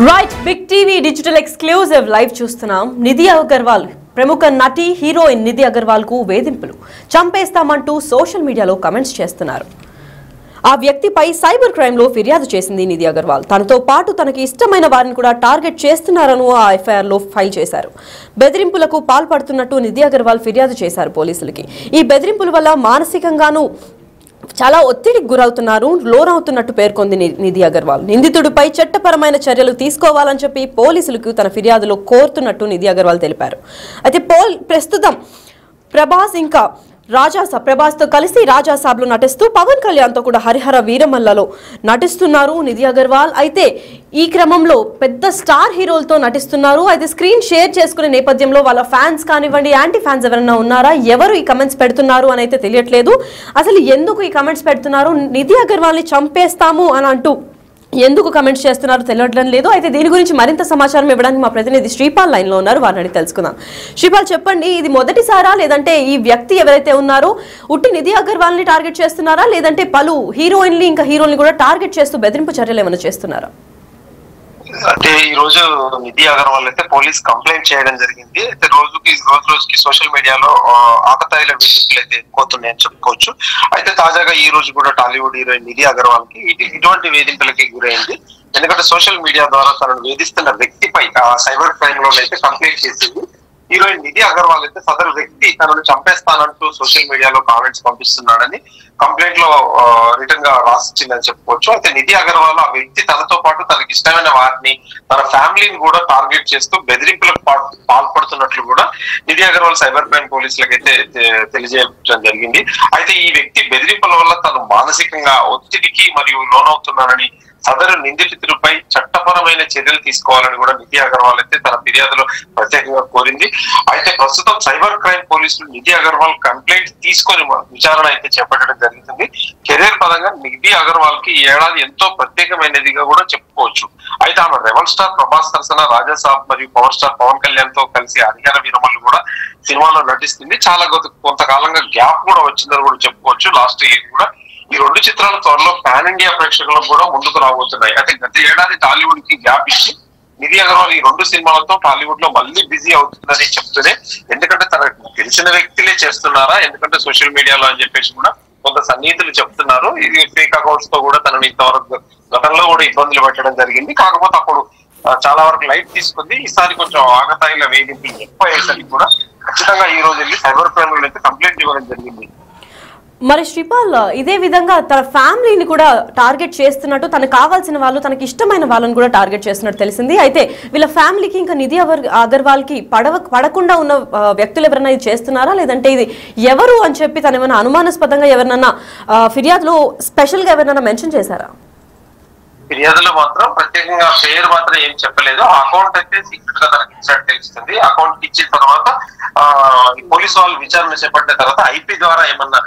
Right big TV digital exclusive live చూస్తున్నాం. నిధి అగర్వాల్ ప్రముఖ నటి హీరోయిన్ నిధి అగర్వాల్ కు వేధింపులు, చంపేస్తామంటూ సోషల్ మీడియాలో కామెంట్స్ చేస్తున్నారు. ఆ వ్యక్తిపై సైబర్ క్రైమ్ లో ఫిర్యాదు చేసింది నిధి అగర్వాల్. తనతో పాటు తనకి ఇష్టమైన వారిని కూడా టార్గెట్ చేస్తున్నారని ఆ ఎఫ్ఐఆర్ లో ఫైల్ చేశారు. బెదిరింపులకు పాల్పడుతున్నట్టు నిధి అగర్వాల్ ఫిర్యాదు చేశారు పోలీసులకి. ఈ బెదిరింపుల వల్ల మానసికంగానూ చాలా ఒత్తిడికి గురవుతున్నారు, లోనవుతున్నట్టు పేర్కొంది నిధి అగర్వాల్. నిందితుడిపై చట్టపరమైన చర్యలు తీసుకోవాలని చెప్పి పోలీసులకు తన ఫిర్యాదులో కోరుతున్నట్టు నిధి అగర్వాల్ తెలిపారు. అయితే ప్రస్తుతం ప్రభాస్ ఇంకా ప్రభాస్తో కలిసి రాజాసాబ్లో నటిస్తూ పవన్ కళ్యాణ్తో కూడా హరిహర వీరమల్లలో నటిస్తున్నారు నిధి అగర్వాల్. అయితే ఈ క్రమంలో పెద్ద స్టార్ హీరోలతో నటిస్తున్నారు. అయితే స్క్రీన్ షేర్ చేసుకునే నేపథ్యంలో వాళ్ళ ఫ్యాన్స్ కానివ్వండి, యాంటీ ఫ్యాన్స్ ఎవరైనా ఉన్నారా, ఎవరు ఈ కమెంట్స్ పెడుతున్నారు అని అయితే తెలియట్లేదు. అసలు ఎందుకు ఈ కమెంట్స్ పెడుతున్నారు, నిధి అగర్వాల్ని చంపేస్తాము అని అంటూ ఎందుకు కమెంట్స్ చేస్తున్నారో తెలియడం లేదు. అయితే దీని గురించి మరింత సమాచారం ఇవ్వడానికి మా ప్రతినిధి శ్రీపాల్ లైన్ లో ఉన్నారు, వారిని అడిగి తెలుసుకుందాం. శ్రీపాల్, చెప్పండి, ఇది మొదటిసారా, లేదంటే ఈ వ్యక్తి ఎవరైతే ఉన్నారో ఉట్టి నిధి అగర్వాల్ ని టార్గెట్ చేస్తున్నారా, లేదంటే పలు హీరోయిన్లు ఇంకా హీరోల్ని కూడా టార్గెట్ చేస్తూ బెదిరింపు చర్యలు ఏమైనా చేస్తున్నారా? అంటే ఈ రోజు నిధి అగర్వాల్ అయితే పోలీస్ కంప్లైంట్ చేయడం జరిగింది. అయితే రోజుకి సోషల్ మీడియాలో ఆకతాయిల వేధింపులు అయితే ఎక్కువతున్నాయని చెప్పుకోవచ్చు. అయితే తాజాగా ఈ రోజు కూడా టాలీవుడ్ హీరోయిన్ నిధి అగర్వాల్ కి ఇటువంటి వేధింపులకి గురైంది. ఎందుకంటే సోషల్ మీడియా ద్వారా తనను వేధిస్తున్న వ్యక్తిపై సైబర్ క్రైమ్ లో అయితే కంప్లైంట్ చేసింది. హీరోయిన్ నిధి అగర్వాల్ అయితే సదరు వ్యక్తి తనను చంపేస్తానంటూ సోషల్ మీడియాలో కామెంట్స్ పంపిస్తున్నాడని కంప్లైంట్ లో రిటర్న్ గా రాసిచ్చిందని చెప్పుకోవచ్చు. అయితే నిధి అగర్వాల్ ఆ వ్యక్తి తనతో పాటు తనకి ఇష్టమైన వారిని, తన ఫ్యామిలీని కూడా టార్గెట్ చేస్తూ బెదిరింపులకు పాల్పడుతున్నట్లు కూడా నిధి అగర్వాల్ సైబర్ క్రైమ్ పోలీసులకు అయితే తెలియజేయడం జరిగింది. అయితే ఈ వ్యక్తి బెదిరింపుల వల్ల తను మానసికంగా ఒత్తిడికి మరియు లోనవుతున్నానని, సదరు నిందితుడిపై చట్టపరమైన చర్యలు తీసుకోవాలని కూడా నిధి అగర్వాల్ అయితే తన ఫిర్యాదులో ప్రత్యేకంగా కోరింది. అయితే ప్రస్తుతం సైబర్ క్రైమ్ పోలీసులు నిధి అగర్వాల్ కంప్లైంట్ తీసుకొని విచారణ అయితే చేపట్టడం జరుగుతుంది. కెరీర్ పరంగా నిధి అగర్వాల్ కి ఈ ఏడాది ఎంతో ప్రత్యేకమైనదిగా కూడా చెప్పుకోవచ్చు. అయితే ఆమె రెబల్ స్టార్ ప్రభాస్ సరసన రాజాసాబ్ మరియు పవర్ స్టార్ పవన్ కళ్యాణ్ తో కలిసి హరిహర వీరమల్లు కూడా సినిమాలో నటిస్తుంది. చాలా కొంతకాలంగా గ్యాప్ కూడా వచ్చిందని కూడా చెప్పుకోవచ్చు. లాస్ట్ ఇయర్ కూడా ఈ రెండు చిత్రాల త్వరలో పాన్ ఇండియా ప్రేక్షకులకు కూడా ముందుకు రాబోతున్నాయి. అయితే గత ఏడాది టాలీవుడ్ కి గ్యాప్ ఇచ్చి నిధి అగర్వాల్ ఈ రెండు సినిమాలతో టాలీవుడ్ లో మళ్ళీ బిజీ అవుతుందని చెప్తూనే, ఎందుకంటే తనకు తెలిసిన వ్యక్తులే చేస్తున్నారా, ఎందుకంటే సోషల్ మీడియాలో అని చెప్పేసి కూడా కొంత సన్నిహితులు చెప్తున్నారు. ఇది ఫేక్ అకౌంట్స్ తో కూడా తనని ఇంతవరకు గతంలో కూడా ఇబ్బందులు పెట్టడం జరిగింది. కాకపోతే అప్పుడు చాలా వరకు లైట్ తీసుకుంది. ఈసారి కొంచెం ఆగతాయిల వేధింపులు ఎక్కువ అయ్యేసరికి కూడా ఖచ్చితంగా ఈ రోజు వెళ్ళి సైబర్ క్రైమ్ లో అయితే కంప్లైంట్ ఇవ్వడం జరిగింది. మరి శ్రీపాల్, ఇదే విధంగా తన ఫ్యామిలీని కూడా టార్గెట్ చేస్తున్నట్టు, తనకు కావాల్సిన వాళ్ళు, తనకి ఇష్టమైన వాళ్ళని కూడా టార్గెట్ చేస్తున్నట్టు తెలిసింది. అయితే వీళ్ళ ఫ్యామిలీకి ఇంకా నిధి అగర్వాల్ కి పడకుండా ఉన్న వ్యక్తులు ఎవరైనా ఇది చేస్తున్నారా, లేదంటే ఇది ఎవరు అని చెప్పి తను ఏమైనా అనుమానాస్పదంగా ఎవరినన్నా ఫిర్యాదులో స్పెషల్ గా ఎవరినైనా మెన్షన్ చేశారా? ఫిర్యాదులో మాత్రం ప్రత్యేకంగా పేరు మాత్రం ఏం చెప్పలేదు. ఆ అకౌంట్ అయితే సీక్రెట్ గా తనకి ఇచ్చినట్టు తెలుస్తుంది. అకౌంట్ ఇచ్చిన తర్వాత పోలీసు వాళ్ళు విచారణ చేపట్టిన తర్వాత ఐపీ ద్వారా ఏమన్నా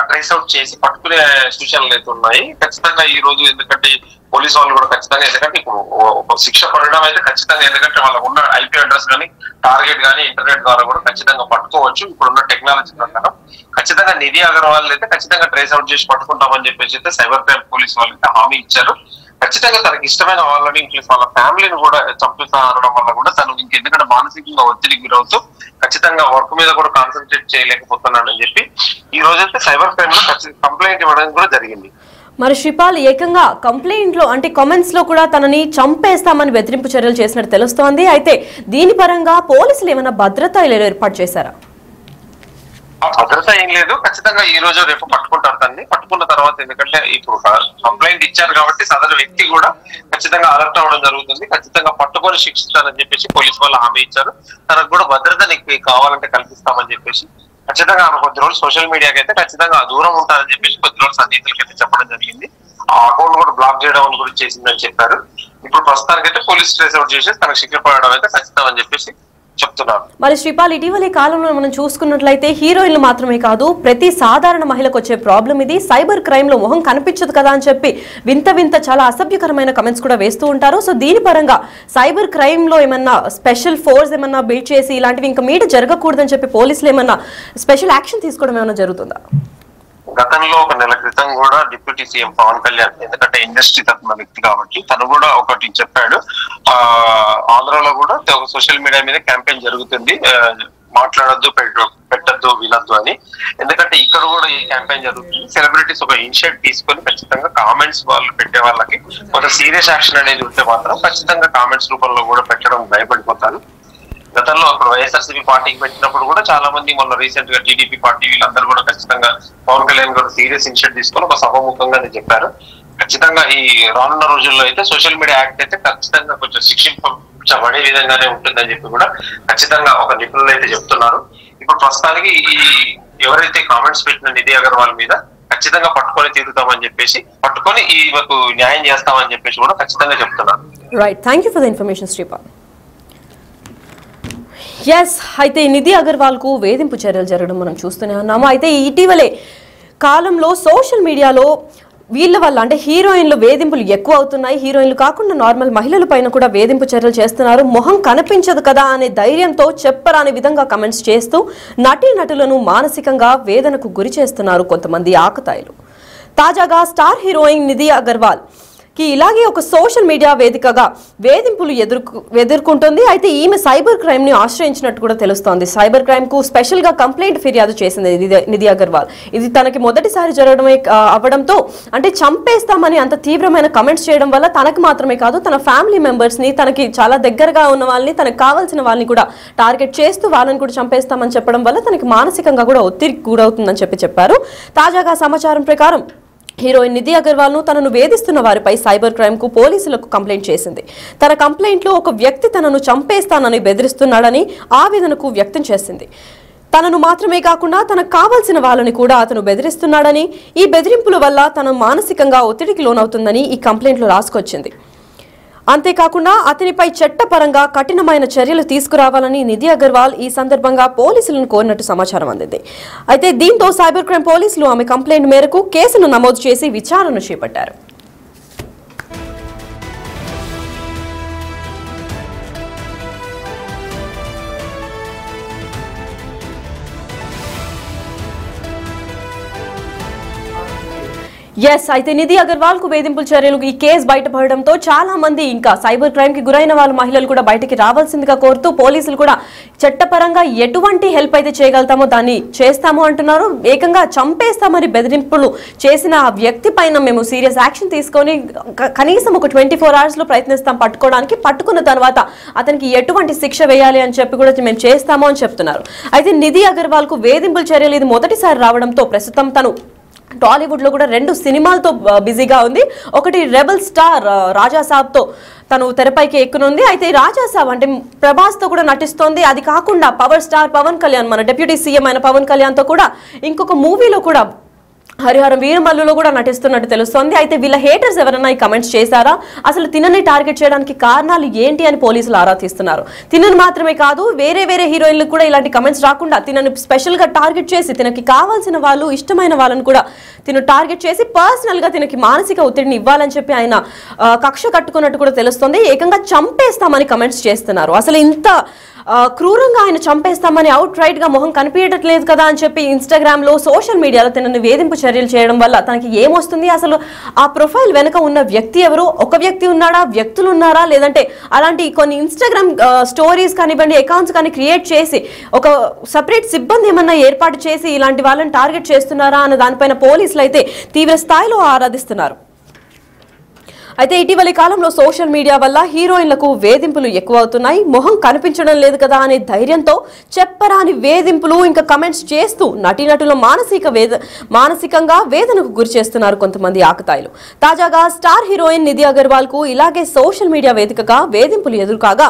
ట్రేస్ అవుట్ చేసి పట్టుకునే సూచనలు అయితే ఉన్నాయి. ఖచ్చితంగా ఈ రోజు, ఎందుకంటే పోలీసు వాళ్ళు కూడా ఖచ్చితంగా, ఎందుకంటే ఇప్పుడు శిక్ష పడడం అయితే ఖచ్చితంగా, ఎందుకంటే వాళ్ళకు ఉన్న ఐపీ అడ్రస్ కానీ టార్గెట్ కానీ ఇంటర్నెట్ ద్వారా కూడా ఖచ్చితంగా పట్టుకోవచ్చు. ఇప్పుడున్న టెక్నాలజీ ప్రకారం ఖచ్చితంగా నిధి అగర్వాల్ అయితే ఖచ్చితంగా ట్రేస్ అవుట్ చేసి పట్టుకుంటామని చెప్పేసి అయితే సైబర్ క్రైమ్ పోలీసు వాళ్ళు అయితే హామీ ఇచ్చారు. ఖచ్చితంగా తనకి ఇష్టమైన వాళ్ళని, ఇంక్లూస్ వాళ్ళ ఫ్యామిలీని కూడా చంపుతా అనడం వల్ల కూడా తను ఇంకెందుకంటే మానసికంగా ఒత్తిడికి గురవుతూ ఖచ్చితంగా వర్క్ మీద కూడా కాన్సన్ట్రేట్ చేయలేకపోతున్నానని చెప్పి ఈ రోజైతే సైబర్ క్రైమ్ లో కంప్లైంట్ ఇవ్వడం కూడా జరిగింది. మరి శ్రీపాల్, ఏకంగా కంప్లైంట్ లో అంటే కామెంట్స్ లో కూడా తనని చంపేస్తామని బెదిరింపు చర్యలు చేసినట్టు తెలుస్తోంది. అయితే దీని పరంగా పోలీసులు ఏమైనా భద్రత ఏర్పాటు చేశారా? భద్రత ఏం లేదు. ఖచ్చితంగా ఈ రోజు రేపు పట్టుకుంటారు తనని. పట్టుకున్న తర్వాత, ఎందుకంటే ఇప్పుడు కంప్లైంట్ ఇచ్చారు కాబట్టి సదరు వ్యక్తి కూడా ఖచ్చితంగా అలర్ట్ అవ్వడం జరుగుతుంది. ఖచ్చితంగా పట్టుకొని శిక్షిస్తారని చెప్పేసి పోలీసు వాళ్ళు హామీ ఇచ్చారు. తనకు కూడా భద్రత నీకు కావాలంటే కల్పిస్తామని చెప్పేసి ఖచ్చితంగా ఆమె కొద్ది రోజులు సోషల్ మీడియాకి అయితే ఖచ్చితంగా దూరం ఉంటారని చెప్పేసి కొద్ది రోజులు సన్నిహితులకి అయితే చెప్పడం జరిగింది. ఆ అకౌంట్ కూడా బ్లాక్ చేయడం గురించి చేసిందని చెప్పారు. ఇప్పుడు ప్రస్తుతానికైతే పోలీస్ ట్రేస్ అవుట్ చేసి తనకు శిక్ష పడడం అయితే ఖచ్చితం అని చెప్పేసి చెప్తున్నారు. మరి శ్రీపాల్, ఇటీవలి కాలంలో మనం చూసుకున్నట్లయితే హీరోయిన్లు మాత్రమే కాదు, ప్రతి సాధారణ మహిళకు వచ్చే ప్రాబ్లం ఇది. సైబర్ క్రైమ్ లో మొహం కనిపించదు కదా అని చెప్పి వింత చాలా అసభ్యకరమైన కమెంట్స్ కూడా వేస్తూ ఉంటారు. సో దీని పరంగా సైబర్ క్రైమ్ లో ఏమన్నా స్పెషల్ ఫోర్స్ ఏమన్నా బిల్డ్ చేసి ఇలాంటివి ఇంకా మీట జరగకూడదని చెప్పి పోలీసులు ఏమన్నా స్పెషల్ యాక్షన్ తీసుకోవడం ఏమైనా జరుగుతుందా? గతంలో ఒక నెల క్రితం కూడా డిప్యూటీ సీఎం పవన్ కళ్యాణ్, ఎందుకంటే ఇండస్ట్రీ తరఫున వ్యక్తి కాబట్టి తను కూడా ఒకటి చెప్పాడు. ఆంధ్రాలో కూడా ఒక సోషల్ మీడియా మీద క్యాంపెయిన్ జరుగుతుంది, మాట్లాడద్దు, పెట్టద్దు, వినద్దు అని. ఎందుకంటే ఇక్కడ కూడా ఈ క్యాంపెయిన్ జరుగుతుంది. సెలబ్రిటీస్ ఒక ఇనిషియేట్ తీసుకొని ఖచ్చితంగా కామెంట్స్ వాళ్ళు పెట్టే వాళ్ళకి కొంత సీరియస్ యాక్షన్ అనేది ఉంటే మాత్రం ఖచ్చితంగా కామెంట్స్ రూపంలో కూడా పెట్టడం భయపడిపోతారు. గతంలో అప్పుడు వైఎస్ఆర్సీపీ పార్టీకి పెట్టినప్పుడు కూడా చాలా మంది, మొన్న రీసెంట్ గా టీడీపీ పార్టీ వీళ్ళందరూ కూడా ఖచ్చితంగా పవన్ కళ్యాణ్ గారు సీరియస్ ఇనిషియేట్ తీసుకొని ఒక సభముఖంగానే చెప్పారు. ఖచ్చితంగా ఈ రానున్న రోజుల్లో అయితే సోషల్ మీడియా యాక్ట్ అయితే ఖచ్చితంగా కొంచెం శిక్షించబడే విధంగానే ఉంటుందని చెప్పి కూడా ఖచ్చితంగా ఒక నిపుణులు అయితే చెప్తున్నారు. ఇప్పుడు ప్రస్తుతానికి ఈ ఎవరైతే కామెంట్స్ పెట్టిన నిధి అగర్వాల్ మీద ఖచ్చితంగా పట్టుకొని తీరుతామని చెప్పేసి, పట్టుకొని ఈమెకు న్యాయం చేస్తామని చెప్పేసి కూడా ఖచ్చితంగా చెప్తున్నారు. Right, thank you for the information Sripal. Yes, అయితే నిధి అగర్వాల్ కు వేధింపు చర్యలు జరగడం మనం చూస్తూనే ఉన్నాము. అయితే ఇటీవలే కాలంలో సోషల్ మీడియాలో వీళ్ళ వల్ల అంటే హీరోయిన్లు వేధింపులు ఎక్కువ అవుతున్నాయి. హీరోయిన్లు కాకుండా నార్మల్ మహిళల పైన కూడా వేధింపు చర్యలు చేస్తున్నారు. మొహం కనిపించదు కదా అనే ధైర్యంతో చెప్పరాని విధంగా కమెంట్స్ చేస్తూ నటీనటులను మానసికంగా వేదనకు గురి చేస్తున్నారు కొంతమంది ఆకతాయిలు. తాజాగా స్టార్ హీరోయిన్ నిధి అగర్వాల్ కి ఇలాగే ఒక సోషల్ మీడియా వేదికగా వేధింపులు ఎదుర్కొంటుంది. అయితే ఈమె సైబర్ క్రైమ్ ని ఆశ్రయించినట్టు కూడా తెలుస్తోంది. సైబర్ క్రైమ్ కు స్పెషల్ గా కంప్లైంట్ ఫిర్యాదు చేసింది నిధి అగర్వాల్. ఇది తనకి మొదటిసారి జరగడమే అవ్వడంతో, అంటే చంపేస్తామని అంత తీవ్రమైన కమెంట్స్ చేయడం వల్ల తనకు మాత్రమే కాదు తన ఫ్యామిలీ మెంబర్స్ ని, తనకి చాలా దగ్గరగా ఉన్న వాళ్ళని, తనకు కావాల్సిన వాళ్ళని కూడా టార్గెట్ చేస్తూ వాళ్ళని కూడా చంపేస్తామని చెప్పడం వల్ల తనకి మానసికంగా కూడా ఒత్తిడికి గురవుతుందని చెప్పారు. తాజాగా సమాచారం ప్రకారం హీరోయిన్ నిధి అగర్వాల్ ను తనను వేధిస్తున్న వారిపై సైబర్ క్రైమ్ కు పోలీసులకు కంప్లైంట్ చేసింది. తన కంప్లైంట్ లో ఒక వ్యక్తి తనను చంపేస్తానని బెదిరిస్తున్నాడని ఆవేదనకు వ్యక్తం చేసింది. తనను మాత్రమే కాకుండా తనకు కావాల్సిన వాళ్ళని కూడా అతను బెదిరిస్తున్నాడని, ఈ బెదిరింపుల వల్ల తను మానసికంగా ఒత్తిడికి లోనవుతుందని ఈ కంప్లైంట్ లో రాసుకొచ్చింది. అంతేకాకుండా అతనిపై చట్టపరంగా కఠినమైన చర్యలు తీసుకురావాలని నిధి అగర్వాల్ ఈ సందర్భంగా పోలీసులను కోరినట్టు సమాచారం అందింది. అయితే దీంతో సైబర్ క్రైమ్ పోలీసులు ఆమె కంప్లైంట్ మేరకు కేసును నమోదు చేసి విచారణ చేపట్టారు. ఎస్, అయితే నిధి అగర్వాల్ కు వేధింపుల చర్యలు ఈ కేసు బయటపడడంతో చాలా మంది ఇంకా సైబర్ క్రైమ్ కి గురైన వాళ్ళ మహిళలు కూడా బయటికి రావాల్సిందిగా కోరుతూ పోలీసులు కూడా చట్టపరంగా ఎటువంటి హెల్ప్ అయితే చేయగలుగుతామో దాన్ని చేస్తాము అంటున్నారు. ఏకంగా చంపేస్తామని బెదిరింపులు చేసిన ఆ వ్యక్తి పైన మేము సీరియస్ యాక్షన్ తీసుకొని కనీసం ఒక 24 hours లో ప్రయత్నిస్తాం పట్టుకోవడానికి. పట్టుకున్న తర్వాత అతనికి ఎటువంటి శిక్ష వేయాలి అని చెప్పి కూడా మేము చేస్తాము అని చెప్తున్నారు. అయితే నిధి అగర్వాల్ కు వేధింపుల చర్యలు ఇది మొదటిసారి రావడంతో ప్రస్తుతం తను టాలీవుడ్ లో కూడా 2 సినిమాలతో బిజీగా ఉంది. ఒకటి రెబల్ స్టార్ రాజాసాబ్ తో తను తెరపైకి ఎక్కునుంది. అయితే రాజాసాబ్ అంటే ప్రభాస్ తో కూడా నటిస్తోంది. అది కాకుండా పవర్ స్టార్ పవన్ కళ్యాణ్, మన డిప్యూటీ సీఎం అయిన పవన్ కళ్యాణ్ తో కూడా ఇంకొక మూవీలో కూడా హరిహరం వీరమల్లులో కూడా నటిస్తున్నట్టు తెలుస్తోంది. అయితే వీళ్ళ హేటర్స్ ఎవరైనా ఈ కమెంట్స్ చేశారా, అసలు తినని టార్గెట్ చేయడానికి కారణాలు ఏంటి అని పోలీసులు ఆరా తీస్తున్నారు. తినని మాత్రమే కాదు వేరే హీరోయిన్లకు కూడా ఇలాంటి కమెంట్స్ రాకుండా తినని స్పెషల్ గా టార్గెట్ చేసి తినకి కావాల్సిన వాళ్ళు, ఇష్టమైన వాళ్ళని కూడా తిను టార్గెట్ చేసి పర్సనల్ గా తినకి మానసిక ఒత్తిడిని ఇవ్వాలని చెప్పి ఆయన కక్ష కట్టుకున్నట్టు కూడా తెలుస్తోంది. ఏకంగా చంపేస్తామని కమెంట్స్ చేస్తున్నారు. అసలు ఇంత క్రూరంగా ఆయన చంపేస్తామని అవుట్ రైట్ గా మొహం కనిపించట్లేదు కదా అని చెప్పి ఇన్స్టాగ్రామ్ లో సోషల్ మీడియాలో తనని వేధింపు చర్యలు చేయడం వల్ల తనకి ఏమొస్తుంది, అసలు ఆ ప్రొఫైల్ వెనక ఉన్న వ్యక్తి ఎవరు, ఒక వ్యక్తి ఉన్నాడా, వ్యక్తులు ఉన్నారా, లేదంటే అలాంటి కొన్ని ఇన్స్టాగ్రామ్ స్టోరీస్ కానివ్వండి, అకౌంట్స్ కానీ క్రియేట్ చేసి ఒక సపరేట్ సిబ్బంది ఏమన్నా ఏర్పాటు చేసి ఇలాంటి వాళ్ళని టార్గెట్ చేస్తున్నారా అన్న దానిపైన పోలీసులు అయితే తీవ్ర స్థాయిలో ఆరాధిస్తున్నారు. అయితే ఇటీవలి కాలంలో సోషల్ మీడియా వల్ల హీరోయిన్లకు వేధింపులు ఎక్కువ అవుతున్నాయి. మొహం కనిపించడం లేదు కదా అనే ధైర్యంతో చెప్పరాని వేధింపులు ఇంకా కమెంట్స్ చేస్తూ నటీనటుల మానసికంగా వేదనకు గురి చేస్తున్నారు కొంతమంది ఆకతాయిలు. తాజాగా స్టార్ హీరోయిన్ నిధి అగర్వాల్ కు ఇలాగే సోషల్ మీడియా వేదికగా వేధింపులు ఎదురుకాగా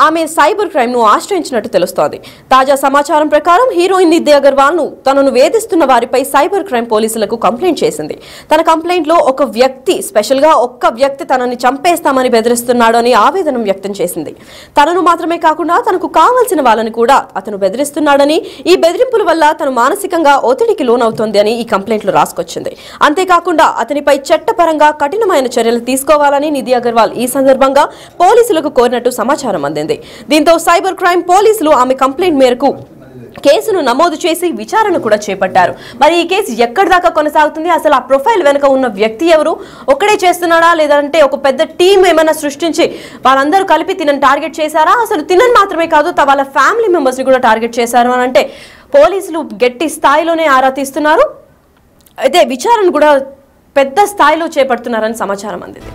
ఆమె సైబర్ క్రైమ్ ను ఆశ్రయించినట్టు తెలుస్తోంది. తాజా సమాచారం ప్రకారం హీరోయిన్ నిధి అగర్వాల్ ను తనను వేధిస్తున్న వారిపై సైబర్ క్రైమ్ పోలీసులకు కంప్లైంట్ చేసింది. తన కంప్లైంట్ లో ఒక వ్యక్తి, స్పెషల్ గా ఒక్క వ్యక్తి తనని చంపేస్తామని బెదిరిస్తున్నాడు అని ఆవేదన వ్యక్తం చేసింది. తనను మాత్రమే కాకుండా తనకు కావాల్సిన వాళ్ళని కూడా అతను బెదిరిస్తున్నాడని, ఈ బెదిరింపుల వల్ల తను మానసికంగా ఒత్తిడికి లోనవుతోంది అని ఈ కంప్లైంట్ లో రాసుకొచ్చింది. అంతేకాకుండా అతనిపై చట్టపరంగా కఠినమైన చర్యలు తీసుకోవాలని నిధి అగర్వాల్ ఈ సందర్భంగా పోలీసులకు కోరినట్టు సమాచారం అందింది. దీంతో సైబర్ క్రైమ్ పోలీసులు ఆమె కంప్లైంట్ మేరకు కేసును నమోదు చేసి విచారణ కూడా చేపట్టారు. మరి ఈ కేసు ఎక్కడి దాకా కొనసాగుతుంది, అసలు ఆ ప్రొఫైల్ వెనుక ఉన్న వ్యక్తి ఎవరు, ఒక్కడే చేస్తున్నాడా లేదంటే ఒక పెద్ద టీం ఏమైనా సృష్టించి వాళ్ళందరూ కలిపి తినని టార్గెట్ చేశారా, అసలు తినని మాత్రమే కాదు వాళ్ళ ఫ్యామిలీ మెంబర్స్ ని కూడా టార్గెట్ చేశారు అని అంటే పోలీసులు గట్టి స్థాయిలోనే ఆరా తీస్తున్నారు. అయితే విచారణ కూడా పెద్ద స్థాయిలో చేపడుతున్నారని సమాచారం అందింది.